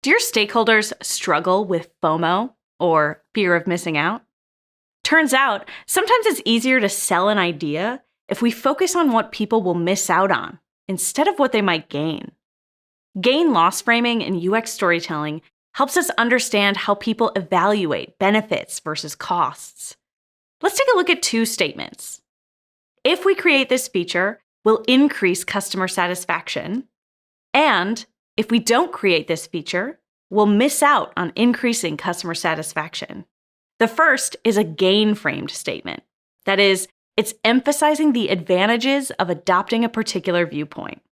Do your stakeholders struggle with FOMO, or fear of missing out? Turns out, sometimes it's easier to sell an idea if we focus on what people will miss out on instead of what they might gain. Gain-loss framing in UX storytelling helps us understand how people evaluate benefits versus costs. Let's take a look at two statements. If we create this feature, we'll increase customer satisfaction. And if we don't create this feature, we'll miss out on increasing customer satisfaction. The first is a gain-framed statement. That is, it's emphasizing the advantages of adopting a particular viewpoint.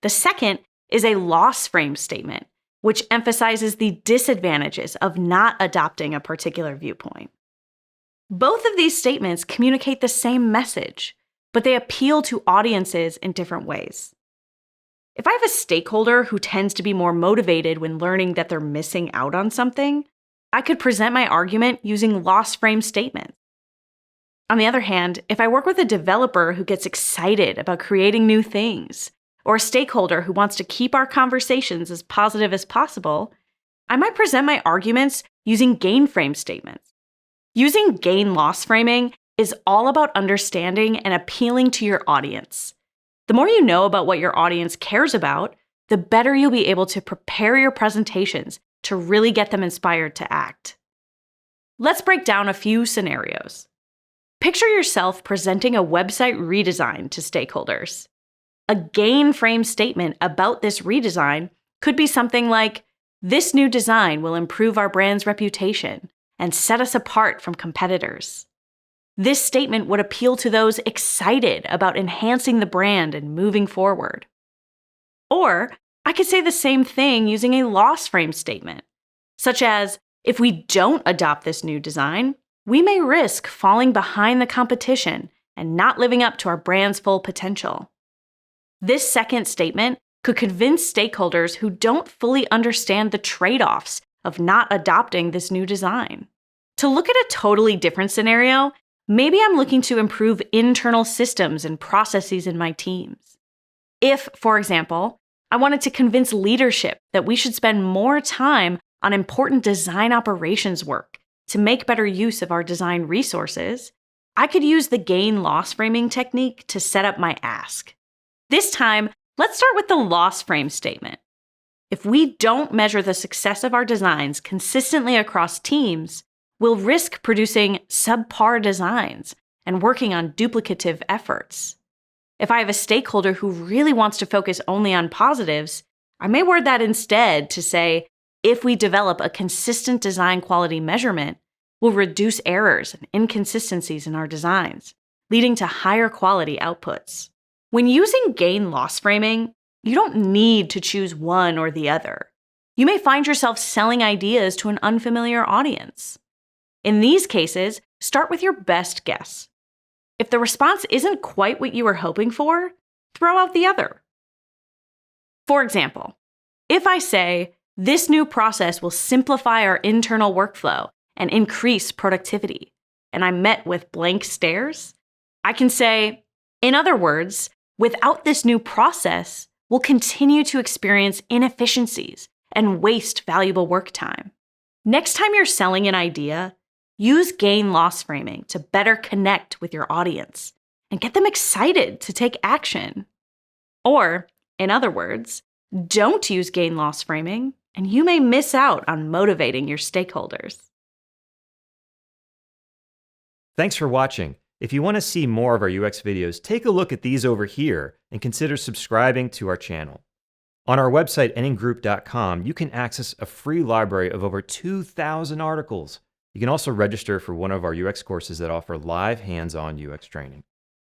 The second is a loss-framed statement, which emphasizes the disadvantages of not adopting a particular viewpoint. Both of these statements communicate the same message, but they appeal to audiences in different ways. If I have a stakeholder who tends to be more motivated when learning that they're missing out on something, I could present my argument using loss-frame statements. On the other hand, if I work with a developer who gets excited about creating new things, or a stakeholder who wants to keep our conversations as positive as possible, I might present my arguments using gain-frame statements. Using gain-loss framing is all about understanding and appealing to your audience. The more you know about what your audience cares about, the better you'll be able to prepare your presentations to really get them inspired to act. Let's break down a few scenarios. Picture yourself presenting a website redesign to stakeholders. A gain-frame statement about this redesign could be something like, "This new design will improve our brand's reputation and set us apart from competitors." This statement would appeal to those excited about enhancing the brand and moving forward. Or I could say the same thing using a loss-frame statement, such as, "If we don't adopt this new design, we may risk falling behind the competition and not living up to our brand's full potential." This second statement could convince stakeholders who don't fully understand the trade-offs of not adopting this new design. To look at a totally different scenario, maybe I'm looking to improve internal systems and processes in my teams. If, for example, I wanted to convince leadership that we should spend more time on important design operations work to make better use of our design resources, I could use the gain-loss framing technique to set up my ask. This time, let's start with the loss frame statement. If we don't measure the success of our designs consistently across teams, we'll risk producing subpar designs and working on duplicative efforts. If I have a stakeholder who really wants to focus only on positives, I may word that instead to say, "If we develop a consistent design quality measurement, we'll reduce errors and inconsistencies in our designs, leading to higher quality outputs." When using gain-loss framing, you don't need to choose one or the other. You may find yourself selling ideas to an unfamiliar audience. In these cases, start with your best guess. If the response isn't quite what you were hoping for, throw out the other. For example, if I say, "This new process will simplify our internal workflow and increase productivity," and I'm met with blank stares, I can say, "In other words, without this new process, we'll continue to experience inefficiencies and waste valuable work time." Next time you're selling an idea, use gain-loss framing to better connect with your audience and get them excited to take action. Or, in other words, don't use gain-loss framing, and you may miss out on motivating your stakeholders. Thanks for watching. If you want to see more of our UX videos, take a look at these over here and consider subscribing to our channel. On our website, nnGroup.com, you can access a free library of over 2,000 articles. You can also register for one of our UX courses that offer live hands-on UX training.